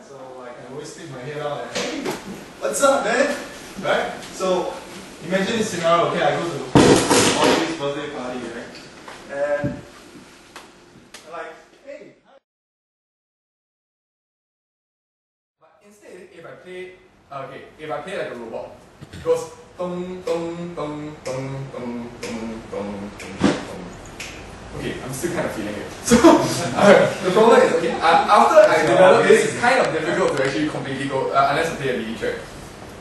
So like I always stick my head out and hey, what's up, man? Right? So imagine this scenario. Okay, I go to Audrey's birthday party, right? And I'm like, hey. Hi. But instead, if I play like a robot, it goes dong dong dong dong dong dong dong dong. Okay, I'm still kind of feeling it. So the problem is, okay, after I develop this, it's kind of difficult to actually completely go unless I play a MIDI track.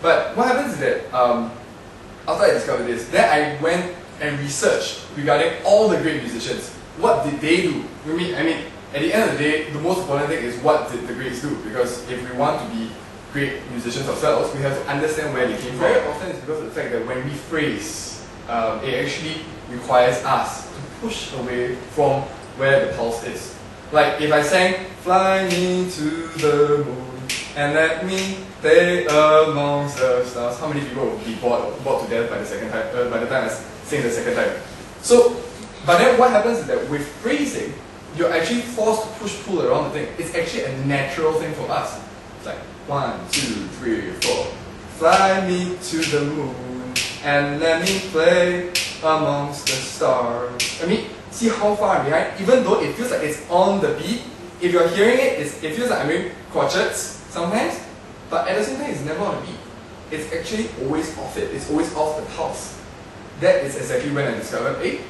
But what happens is that after I discovered this, then I went and researched regarding all the great musicians. What did they do? I mean, at the end of the day, the most important thing is what did the greats do? Because if we want to be great musicians ourselves, we have to understand where they came from. Very often it's because of the fact that when we phrase, it actually requires us to push away from where the pulse is. Like if I sang, fly me to the moon and let me stay amongst the stars, how many people would be bored to death by the second time? By the time I sing the second time. So, but then what happens is that with phrasing, you're actually forced to push-pull around the thing. It's actually a natural thing for us. It's like 1, 2, 3, 4. Fly me to the moon and let me play amongst the stars. I mean, see how far I'm behind? Even though it feels like it's on the beat, if you're hearing it, it feels like I'm doing crotchets sometimes, but at the same time, it's never on the beat. It's actually always off it. It's always off the pulse. That is exactly when I discovered, hey,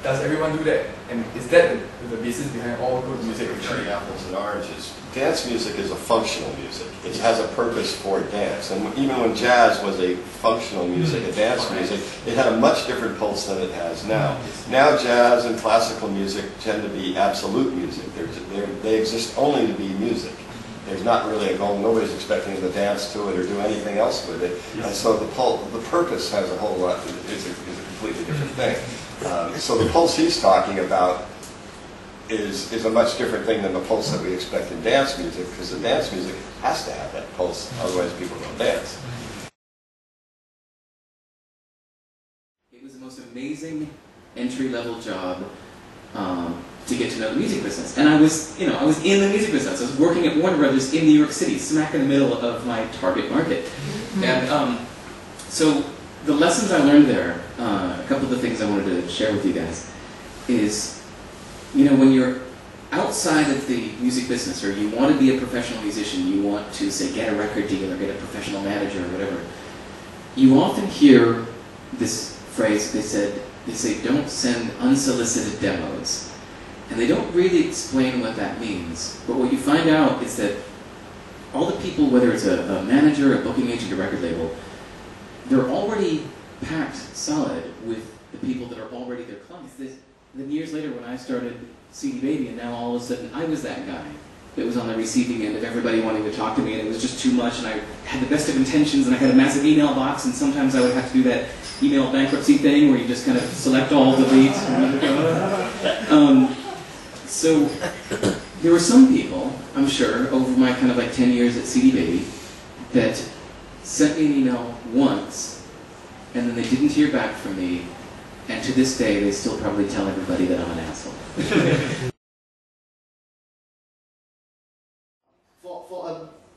does everyone do that? And is that the basis behind all good music? Actually, apples and oranges. Dance music is a functional music. It has a purpose for dance. And even when jazz was a functional music, a dance music, it had a much different pulse than it has now. Now jazz and classical music tend to be absolute music. They exist only to be music. There's not really a goal. Nobody's expecting them to dance to it or do anything else with it. And so the purpose has a whole lot, is a completely different thing. So the pulse he's talking about is a much different thing than the pulse that we expect in dance music, because the dance music has to have that pulse, otherwise people don't dance. It was the most amazing entry-level job to get to know the music business. And I was in the music business. I was working at Warner Brothers in New York City, smack in the middle of my target market. And so the lessons I learned there, a couple of the things I wanted to share with you guys, is, when you're outside of the music business, or you want to be a professional musician, you want to, say, get a record deal or get a professional manager or whatever, you often hear this phrase, they say, don't send unsolicited demos. And they don't really explain what that means. But what you find out is that all the people, whether it's a manager, a booking agent, a record label, they're already packed solid with the people that are already their clients. Then years later when I started CDBaby, and now all of a sudden I was that guy that was on the receiving end of everybody wanting to talk to me, and it was just too much, and I had the best of intentions, and I had a massive email box, and sometimes I would have to do that email bankruptcy thing where you just kind of select all the leads. So there were some people, I'm sure, over my kind of like 10 years at CDBaby, that sent me an email once, and then they didn't hear back from me, and to this day they still probably tell everybody that I'm an asshole.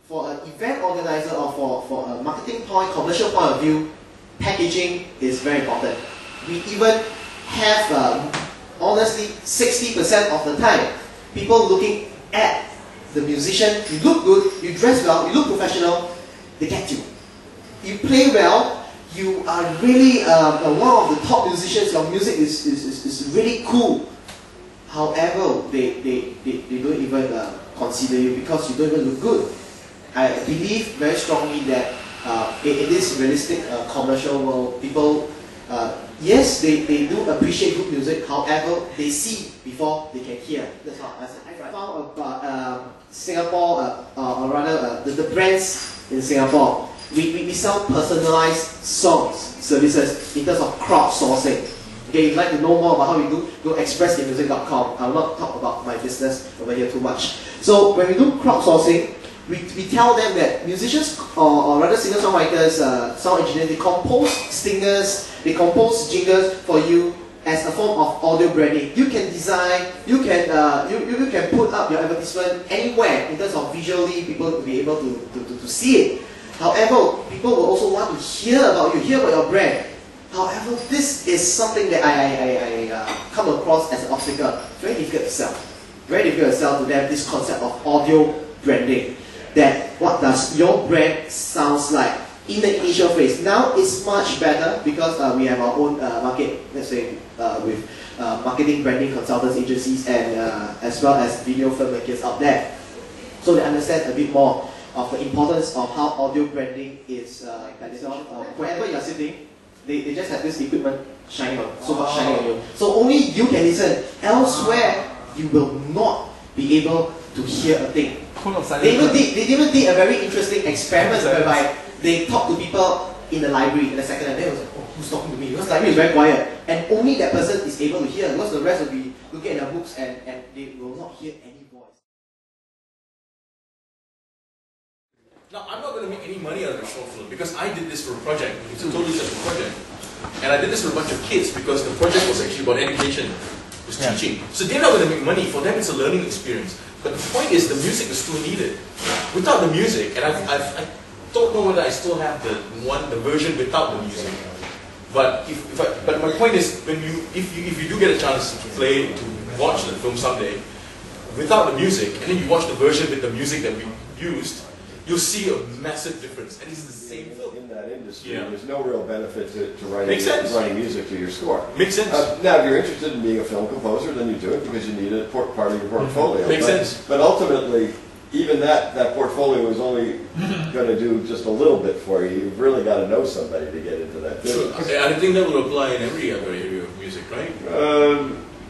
For an event organizer, or for a marketing point, commercial point of view, packaging is very important. We even have, honestly, 60% of the time, people looking at the musician, you look good, you dress well, you look professional, they get you. You play well, you are really one of the top musicians, your music is really cool. However, they don't even consider you because you don't even look good. I believe very strongly that in this realistic commercial world, people, yes, they do appreciate good music, however, they see before they can hear. That's what I found about Singapore, or rather the brands in Singapore. We sell personalized songs, services in terms of crowdsourcing. Okay, if you'd like to know more about how we do, go expressinmusic.com. I will not talk about my business over here too much. So when we do crowdsourcing, we tell them that musicians, or rather singer-songwriters, sound engineers, they compose stingers, they compose jingles for you as a form of audio branding. You can design, you can put up your advertisement anywhere in terms of visually people will be able to see it. However, people will also want to hear about you, hear about your brand. However, this is something that I come across as an obstacle. Very difficult to sell. Very difficult to sell to them this concept of audio branding. That what does your brand sounds like in the initial phase. Now it's much better because we have our own market, let's say with marketing branding consultants agencies and as well as video filmmakers out there. So they understand a bit more of the importance of how audio branding is wherever you're sitting, they just have this equipment shining on, so much shining on you. So only you can listen. Elsewhere, you will not be able to hear a thing. They even did a very interesting experiment whereby they talked to people in the library in the second hand. They was like, oh, who's talking to me? Because the library is very quiet. And only that person is able to hear, because the rest will be looking at their books and they will not hear any voice. Now, I'm not going to make any money out of the short film because I did this for a project. It's a totally separate project. And I did this for a bunch of kids because the project was actually about education. It was teaching. So they're not going to make money. For them, it's a learning experience. But the point is, the music is still needed. Without the music, and I don't know whether I still have the version without the music. But but my point is, if you do get a chance to play, to watch the film someday, without the music, and then you watch the version with the music that we used, you'll see a massive difference. And it's the same film. In that industry, there's no real benefit to writing music to your score. Makes sense. Now, if you're interested in being a film composer, then you do it because you need it part of your portfolio. Makes sense. But ultimately, even that portfolio is only going to do just a little bit for you. You've really got to know somebody to get into that business. I think that will apply in every other area of music, right?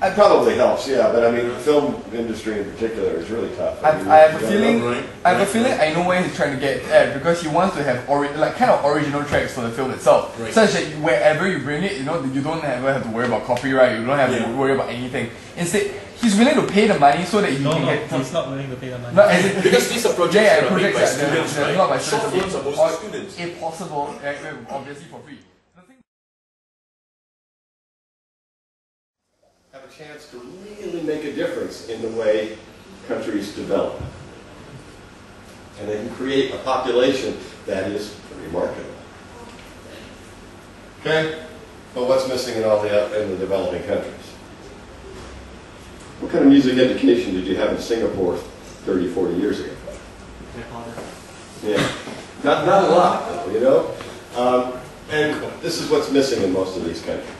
It probably helps, yeah. But I mean, the film industry in particular is really tough. I have a feeling. I know where he's trying to get at because he wants to have kind of original tracks for the film itself, such that wherever you bring it, you don't ever have to worry about copyright. You don't have to worry about anything. Instead, he's willing to pay the money so that you can get. He's not willing to pay the money. Because these are projects that are made by students, right? Not by short films are mostly students. If possible, obviously for free. Have a chance to really make a difference in the way countries develop. And they can create a population that is remarkable. Okay? But what's missing in the developing countries? What kind of music education did you have in Singapore 30, 40 years ago? Yeah. Not a lot, though, you know? And this is what's missing in most of these countries.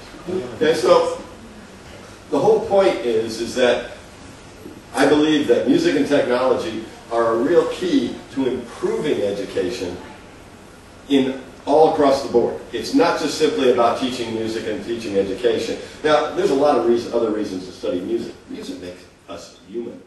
Okay, so the whole point is that I believe that music and technology are a real key to improving education all across the board. It's not just simply about teaching music and teaching education. Now, there's a lot of other reasons to study music. Music makes us human.